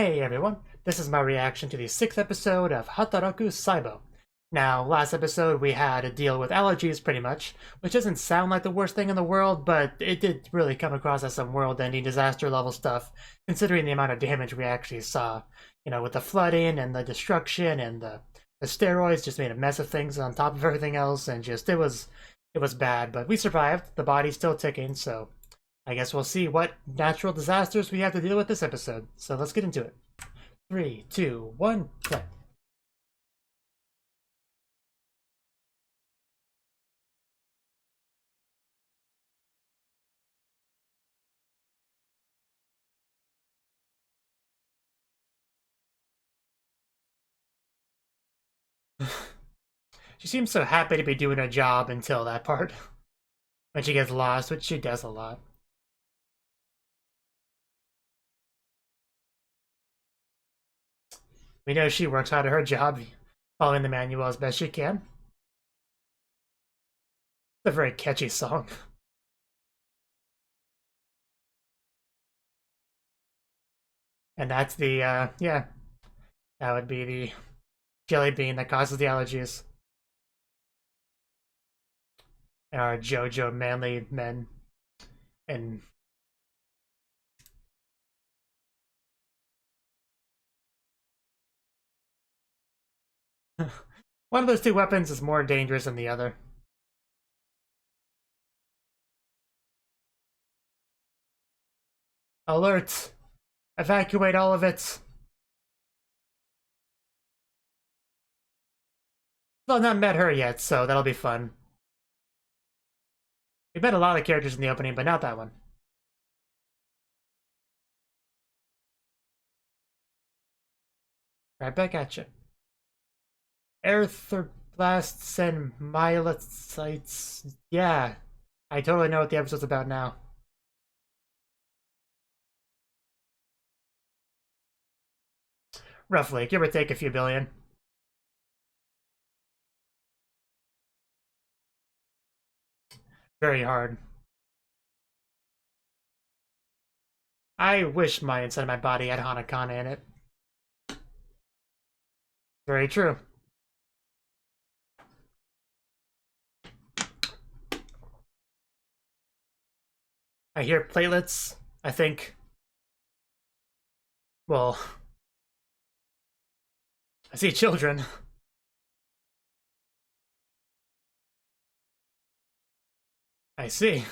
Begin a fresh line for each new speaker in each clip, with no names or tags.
Hey everyone, this is my reaction to the 6th episode of Hataraku Saibou. Now, last episode we had to deal with allergies pretty much, which doesn't sound like the worst thing in the world, but it did really come across as some world-ending disaster level stuff, considering the amount of damage we actually saw. You know, with the flooding and the destruction and the steroids just made a mess of things on top of everything else, and just it was bad, but we survived. The body's still ticking, so I guess we'll see what natural disasters we have to deal with this episode. So let's get into it. 3, 2, 1, play. She seems so happy to be doing her job until that part. When she gets lost, which she does a lot. We know she works hard at her job, following the manual as best she can. It's a very catchy song. And that's the, yeah, that would be the jelly bean that causes the allergies. And our JoJo manly men. And one of those two weapons is more dangerous than the other. Alert! Evacuate all of it! Well, not met her yet, so that'll be fun. We met a lot of characters in the opening, but not that one. Right back at you. Aetherblasts and myelicites. Yeah, I totally know what the episode's about now. Roughly, give or take a few billion. Very hard. I wish my inside of my body had Hanakana in it. Very true. I hear platelets. I think, well, I see children. I see.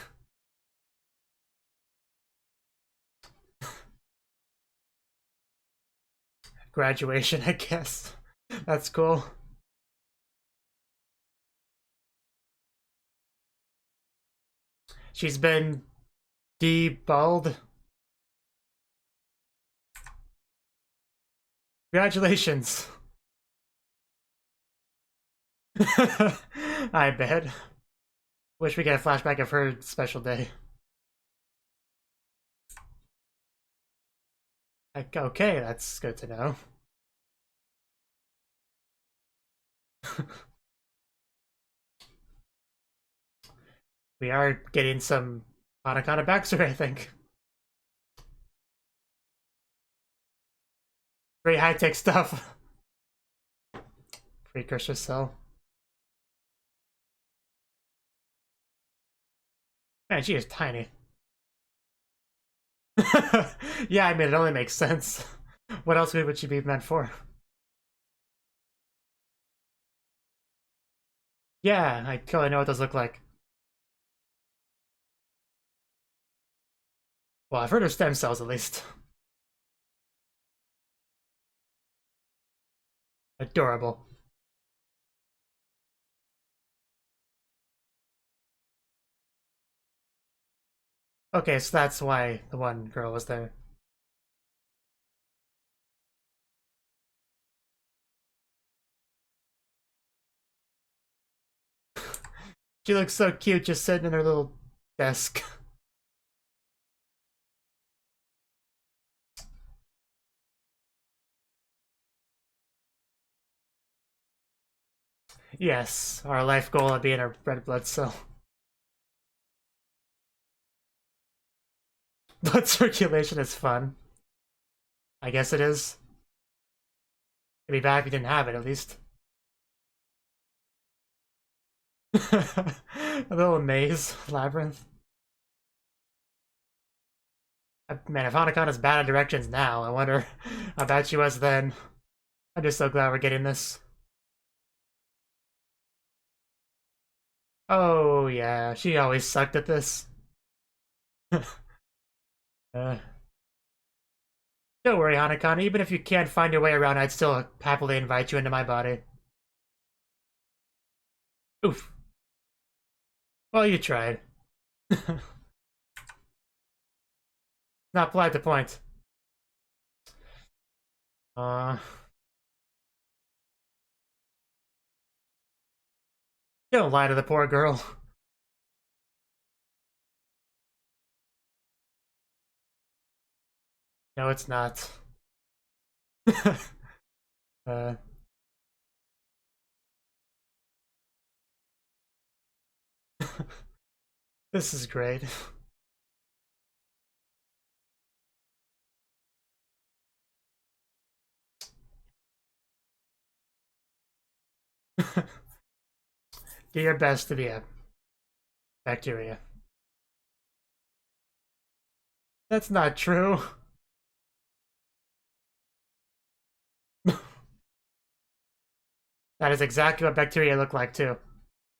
Graduation, I guess. That's cool. She's been deballed. Congratulations. I bet. Wish we get a flashback of her special day. Okay, that's good to know. We are getting some Hanakana backstory, I think. Very high-tech stuff. Precursor cell. Man, she is tiny. Yeah, I mean, it only makes sense. What else would she be meant for? Yeah, I totally know what those look like. Well, I've heard of stem cells, at least. Adorable. Okay, so that's why the one girl was there. She looks so cute just sitting in her little desk. Yes, our life goal of being a red blood cell. Blood circulation is fun. I guess it is. It'd be bad if you didn't have it, at least. A little maze, labyrinth. Man, if Hanakon is bad at directions now, I wonder how bad she was then. I'm just so glad we're getting this. Oh, yeah, she always sucked at this. uh, don't worry, Hanakon. Even if you can't find your way around, I'd still happily invite you into my body. Oof. Well, you tried. Not polite to point. Don't lie to the poor girl. No, it's not. uh, this is great. Do your best to be a bacteria. That's not true. That is exactly what bacteria look like, too.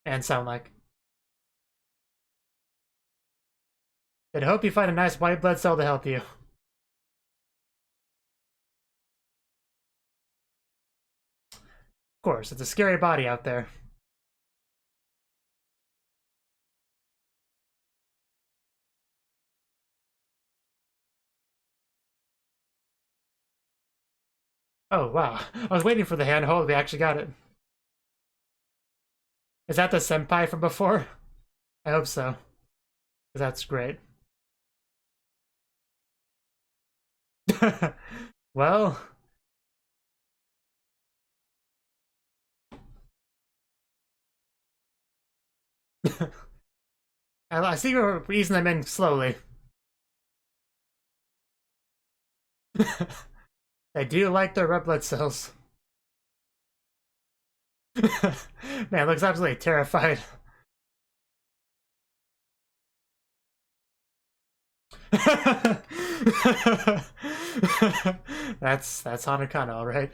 And sound like. I'd hope you find a nice white blood cell to help you. Of course, it's a scary body out there. Oh, wow. I was waiting for the handhold. We actually got it. Is that the senpai from before? I hope so. That's great. Well... I see we're easing them in slowly. I do like their red blood cells. Man, looks absolutely terrified. That's Hanakana, all right.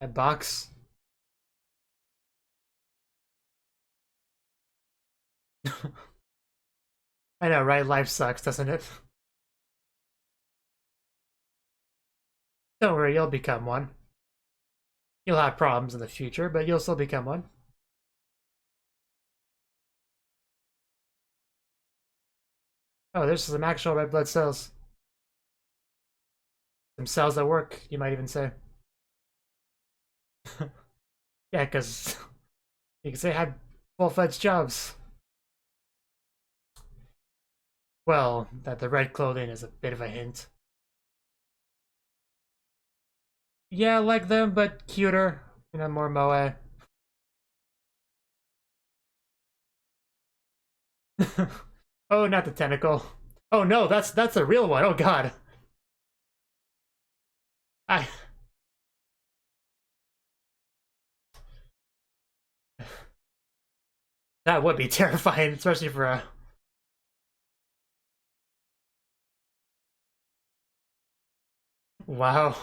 That box. I know, right? Life sucks, doesn't it? Don't worry, you'll become one. You'll have problems in the future, but you'll still become one. Oh, there's some actual red blood cells. Some cells that work, you might even say. Yeah, because you can say had full-fledged jobs. Well, that the red clothing is a bit of a hint. Yeah, like them, but cuter. You know, more moe. Oh, not the tentacle. Oh no, that's a real one. Oh god. I That would be terrifying, especially for a... Wow.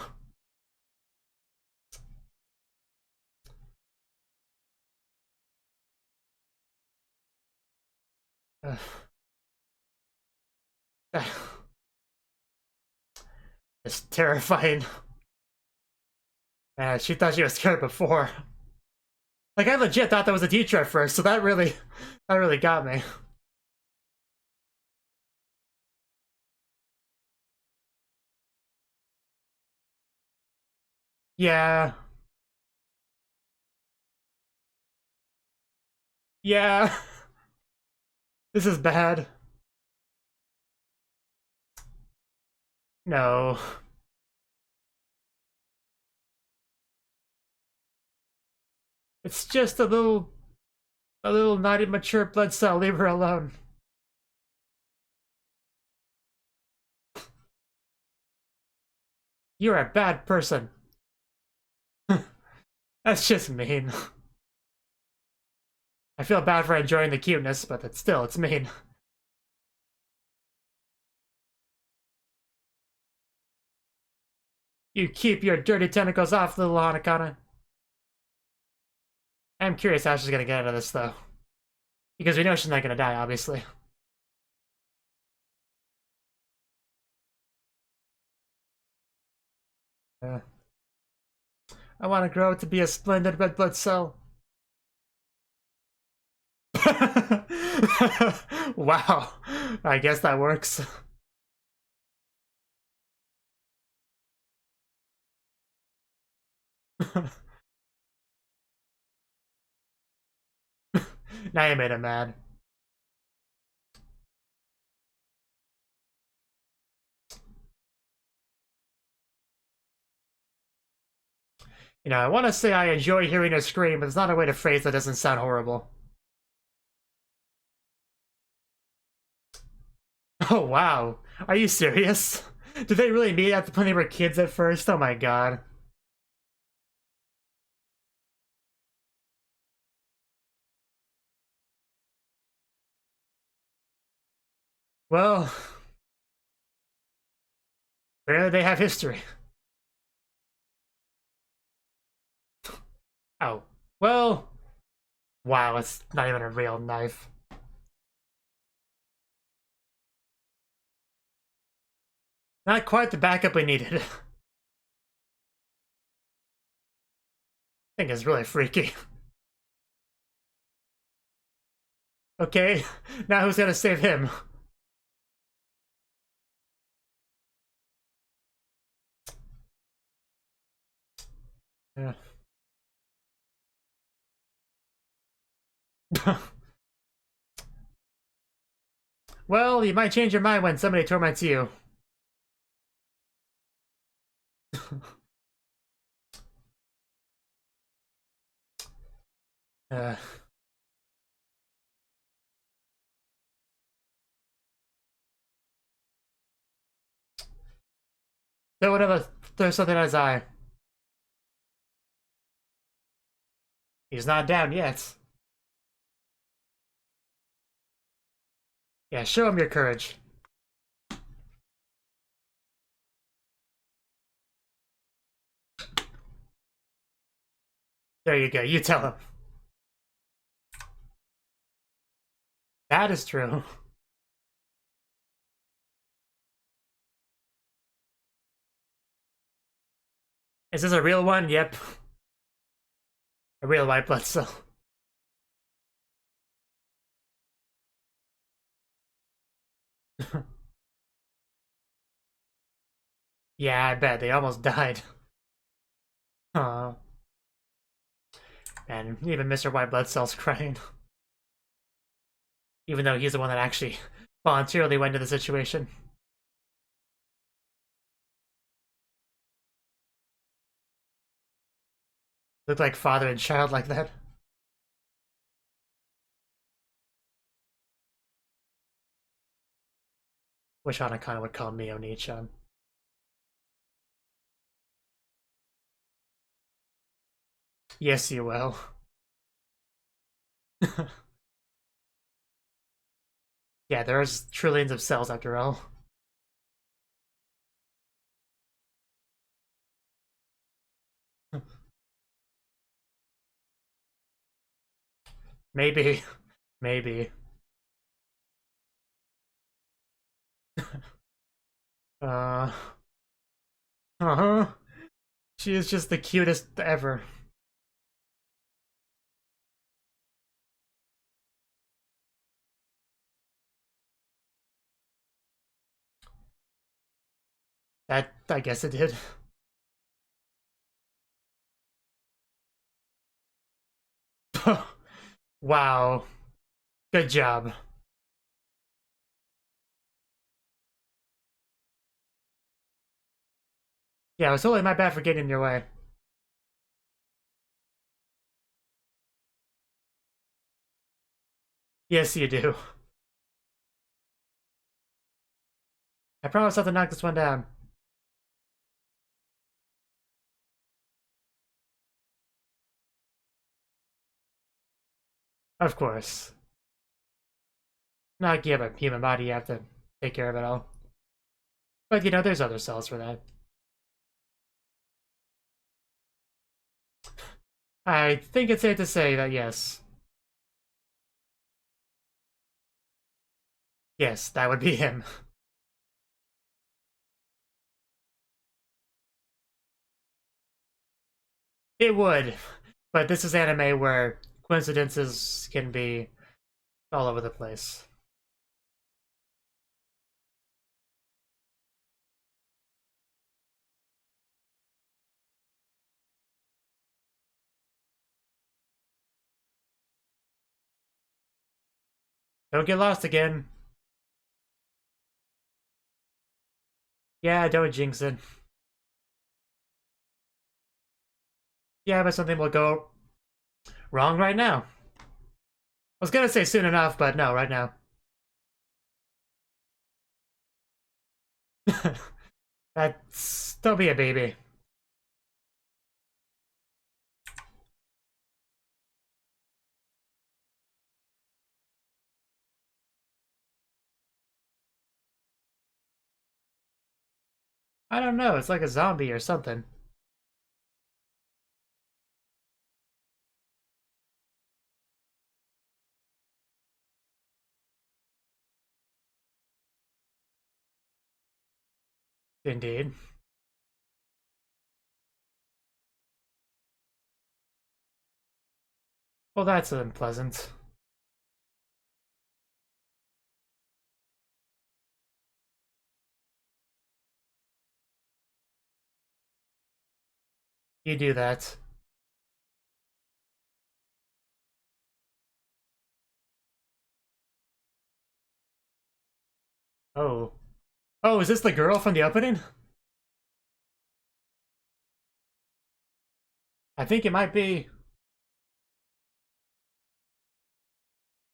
It's terrifying. Man, she thought she was scared before. Like, I legit thought that was a teacher at first, so that really got me. Yeah. Yeah. This is bad. No. It's just a little not immature blood cell. Leave her alone. You're a bad person. That's just mean. I feel bad for enjoying the cuteness, but it's mean. You keep your dirty tentacles off, little Hanakana. I'm curious how she's gonna get out of this, though. Because we know she's not gonna die, obviously. I want to grow to be a splendid red blood cell. Wow. I guess that works. Now you made him mad. You know, I want to say I enjoy hearing her scream, but there's not a way to phrase that doesn't sound horrible. Oh, wow. Are you serious? Did they really meet at when they were kids at first? Oh my god. Well, apparently they have history. Oh, well, wow, it's not even a real knife. Not quite the backup we needed. Thing is really freaky. Okay, now who's gonna save him? Yeah. Well, you might change your mind when somebody torments you. uh. So whatever, there's something in his eye. He's not down yet. Yeah, show him your courage. There you go, you tell him. That is true. Is this a real one? Yep. A real white blood cell. Yeah, I bet. They almost died. Aw. Man, even Mr. White Blood Cell's crying. Even though he's the one that actually voluntarily went into the situation. Looked like father and child like that. Wish Hanakana would call me Oni-chan. Yes, you will. Yeah, there's trillions of cells after all. Maybe. Maybe. Uh... Uh-huh. She is just the cutest ever. That, I guess it did. Wow. Good job. Yeah, it was totally my bad for getting in your way. Yes, you do. I promise not to knock this one down. Of course. Not give a human body, you have to take care of it all. But you know, there's other cells for that. I think it's safe to say that yes. Yes, that would be him. It would. But this is anime where coincidences can be all over the place. Don't get lost again. Yeah, don't jinx it. Yeah, but something will go wrong right now. I was gonna say soon enough, but no, right now. That's... don't be a baby. I don't know, it's like a zombie or something. Indeed. Well, that's unpleasant. You do that. Oh. Oh, is this the girl from the opening? I think it might be.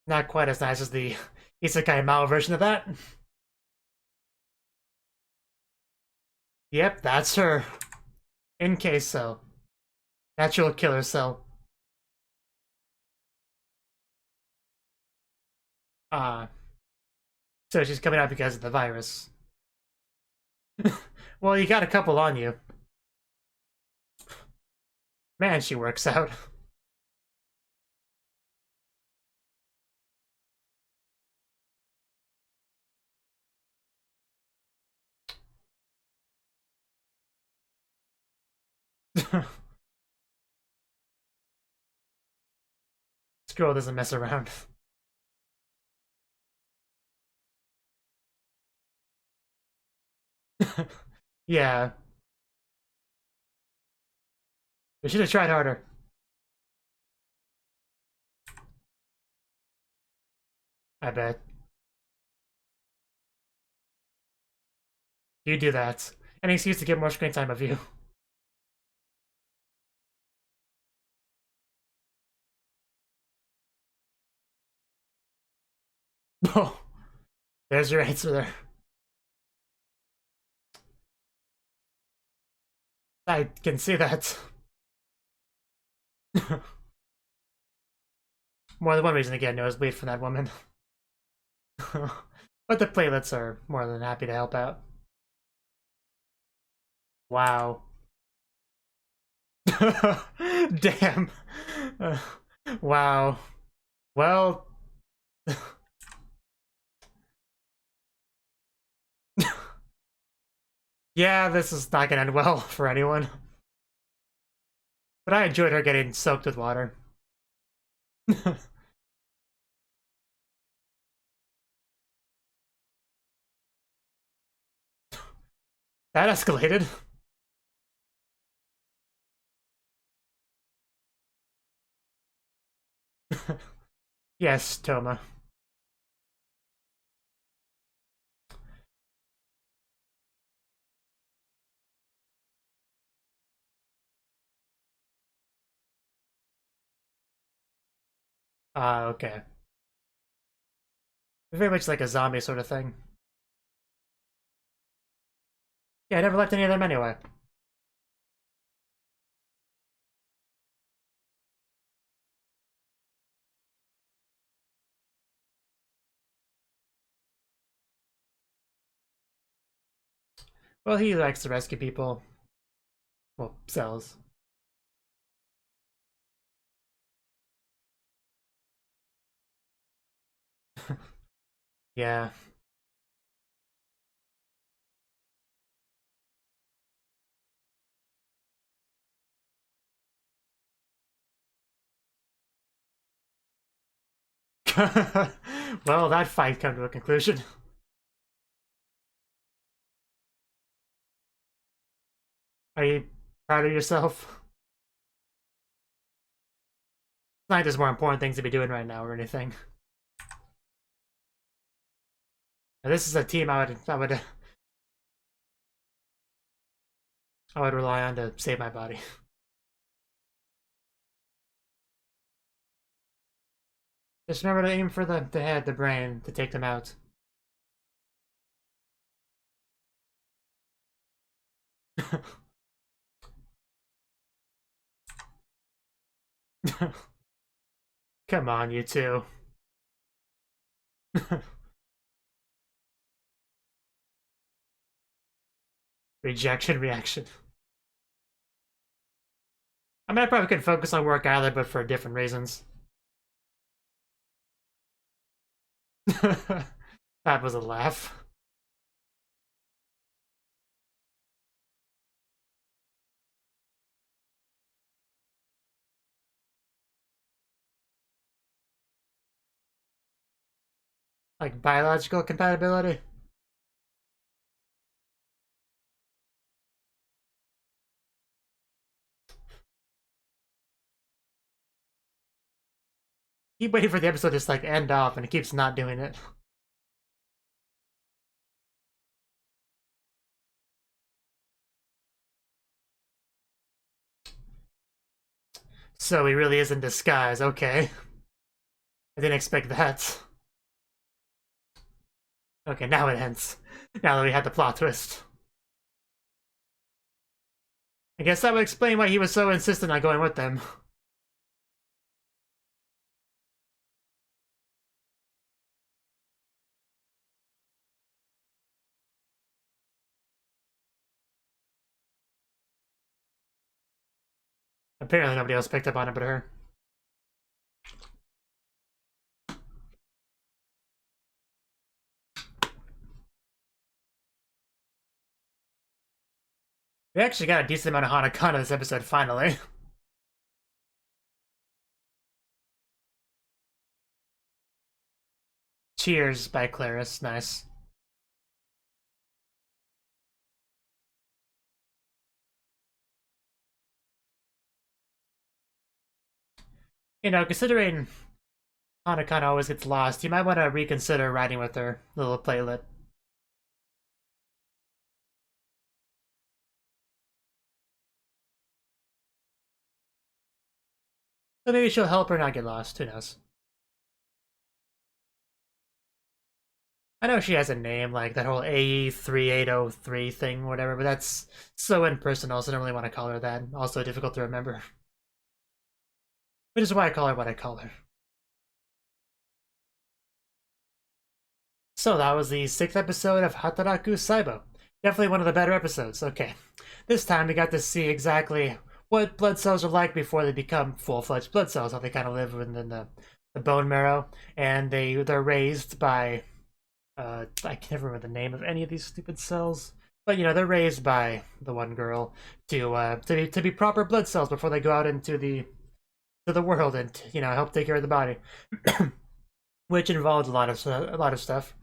Not quite as nice as the Isekai Mao version of that. Yep, that's her. In case so. Natural killer cell. Ah. So she's coming out because of the virus. Well, you got a couple on you. Man, she works out. This girl doesn't mess around. Yeah. We should have tried harder. I bet. You do that. Any excuse to get more screen time of you. Oh, there's your answer there. I can see that. More than one reason to get a nosebleed from that woman. But the platelets are more than happy to help out. Wow. Damn. Wow. Well... yeah, this is not gonna end well for anyone. But I enjoyed her getting soaked with water. That escalated. Yes, Toma. Ah, okay. Very much like a zombie sort of thing. Yeah, I never liked any of them anyway. Well, he likes to rescue people. Well, cells. Yeah. Well, that fight come to a conclusion. Are you proud of yourself? It's not like there's more important things to be doing right now or anything. Now, this is a team I would rely on to save my body. Just remember to aim for the head, the brain, to take them out. Come on, you two. Rejection reaction. I mean, I probably could focus on work either, but for different reasons. That was a laugh. Like biological compatibility. Keep waiting for the episode to just like end off, and it keeps not doing it. So he really is in disguise. Okay, I didn't expect that. Okay, now it ends. Now that we had the plot twist. I guess that would explain why he was so insistent on going with them. Apparently nobody else picked up on it but her. We actually got a decent amount of Hanakana this episode, finally. Cheers by Claris, nice. You know, considering Hanakana always gets lost, you might want to reconsider riding with her little playlet. So maybe she'll help her not get lost, who knows. I know she has a name, like that whole AE3803 thing, whatever, but that's so impersonal, so I don't really want to call her that. Also difficult to remember. Which is why I call her what I call her. So that was the 6th episode of Hataraku Saibou. Definitely one of the better episodes. Okay. This time we got to see exactly what blood cells are like before they become full-fledged blood cells, how they kind of live within the bone marrow, and they're raised by I can't remember the name of any of these stupid cells, but you know they're raised by the one girl to be proper blood cells before they go out into the world and you know help take care of the body, which involves a lot of stuff.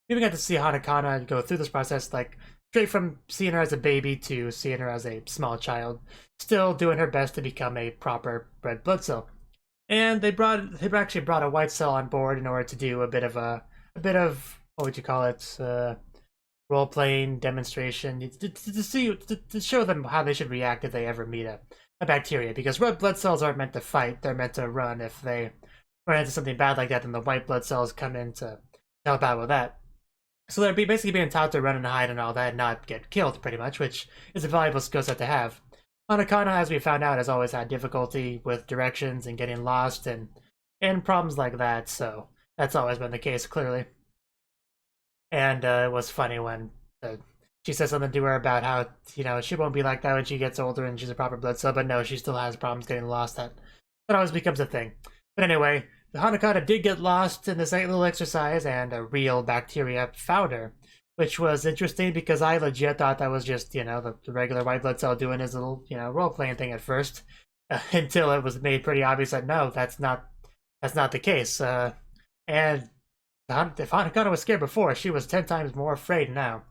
We even got to see Hanakana go through this process, like straight from seeing her as a baby to seeing her as a small child, still doing her best to become a proper red blood cell. And they actually brought a white cell on board in order to do a bit of what would you call it, role playing demonstration to show them how they should react if they ever meet a bacteria. Because red blood cells aren't meant to fight; they're meant to run. If they run into something bad like that, then the white blood cells come in to help out with that. So they're basically being taught to run and hide and all that, and not get killed, pretty much, which is a valuable skill set to have. Hanakana, as we found out, has always had difficulty with directions and getting lost and problems like that, so that's always been the case, clearly. And it was funny when she says something to her about how, she won't be like that when she gets older and she's a proper blood cell, but no, she still has problems getting lost. That always becomes a thing. But anyway, the Hanakata did get lost in this little exercise, and a real bacteria found her, which was interesting because I legit thought that was just, the regular white blood cell doing his little, role-playing thing at first, until it was made pretty obvious that no, that's not the case. And if Hanakata was scared before, she was 10 times more afraid now.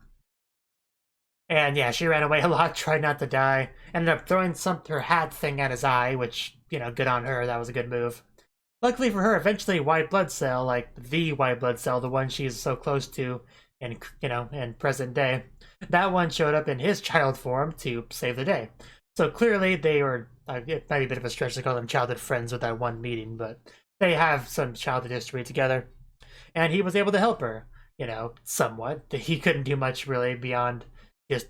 And yeah, she ran away a lot, tried not to die, ended up throwing her hat thing at his eye, which, good on her, that was a good move. Luckily for her, eventually white blood cell, like the white blood cell, the one she's so close to in present day, that one showed up in his child form to save the day. So clearly they were, it might be a bit of a stretch to call them childhood friends with that one meeting, but they have some childhood history together. And he was able to help her, somewhat. He couldn't do much really beyond just,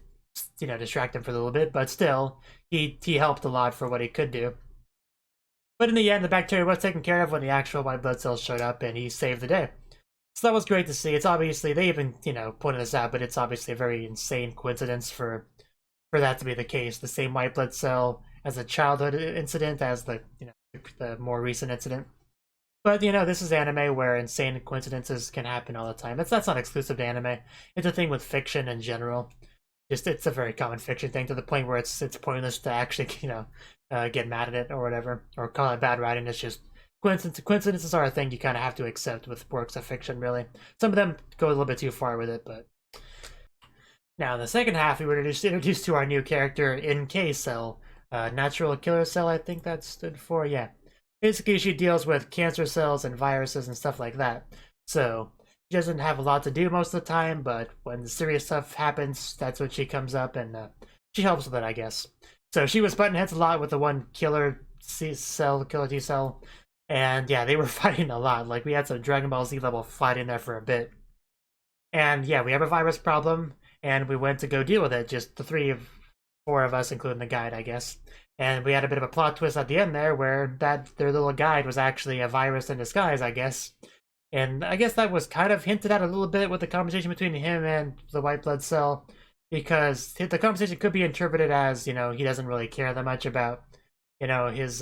distract him for a little bit, but still, he helped a lot for what he could do. But in the end, the bacteria was taken care of when the actual white blood cells showed up, and he saved the day. So that was great to see. It's obviously, they even, pointed this out, but it's obviously a very insane coincidence for that to be the case. The same white blood cell as a childhood incident as the more recent incident. But, this is anime where insane coincidences can happen all the time. That's not exclusive to anime. It's a thing with fiction in general. It's a very common fiction thing to the point where it's pointless to actually, get mad at it or whatever, or call it bad writing. It's just coincidences are a thing you kind of have to accept with works of fiction, really. Some of them go a little bit too far with it, but... Now, in the second half, we were introduced to our new character, NK Cell. Natural Killer Cell, I think that stood for, yeah. Basically, she deals with cancer cells and viruses and stuff like that. So, she doesn't have a lot to do most of the time, but when the serious stuff happens, that's when she comes up, and she helps with it, I guess. So she was butting heads a lot with the one killer T cell, and yeah, they were fighting a lot. Like, we had some Dragon Ball Z level fighting there for a bit. And yeah, we have a virus problem, and we went to go deal with it, just the four of us, including the guide, I guess. And we had a bit of a plot twist at the end there, where their little guide was actually a virus in disguise, I guess. And I guess that was kind of hinted at a little bit with the conversation between him and the white blood cell, because the conversation could be interpreted as, he doesn't really care that much about, his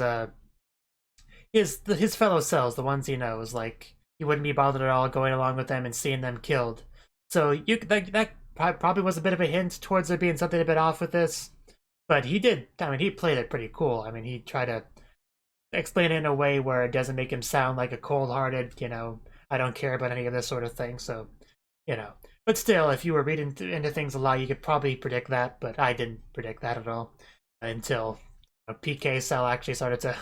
fellow cells, the ones he knows. Like, he wouldn't be bothered at all going along with them and seeing them killed. So that probably was a bit of a hint towards there being something a bit off with this. But he played it pretty cool. He tried to explain it in a way where it doesn't make him sound like a cold-hearted, I don't care about any of this sort of thing, so, But still, if you were reading into things a lot, you could probably predict that, but I didn't predict that at all until PK Cell actually started to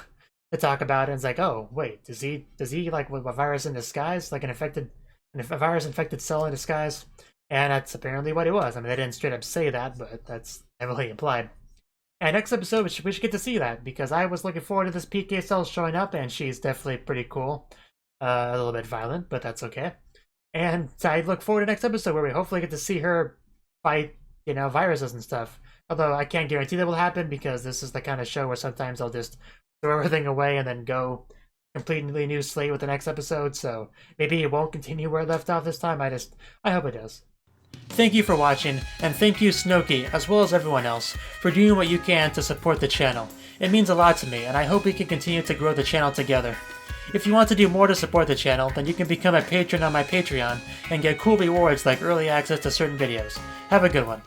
talk about it. And it's like, oh, wait, does he like with a virus in disguise, like a virus-infected cell in disguise? And that's apparently what it was. They didn't straight up say that, but that's heavily implied. And next episode, we should get to see that, because I was looking forward to this PK Cell showing up, and she's definitely pretty cool. A little bit violent, but that's okay. And I look forward to next episode where we hopefully get to see her fight, viruses and stuff. Although I can't guarantee that will happen, because this is the kind of show where sometimes I'll just throw everything away and then go completely new slate with the next episode. So maybe it won't continue where it left off this time. I hope it does. Thank you for watching, and thank you Cnouki, as well as everyone else, for doing what you can to support the channel. It means a lot to me, and I hope we can continue to grow the channel together. If you want to do more to support the channel, then you can become a patron on my Patreon and get cool rewards like early access to certain videos. Have a good one.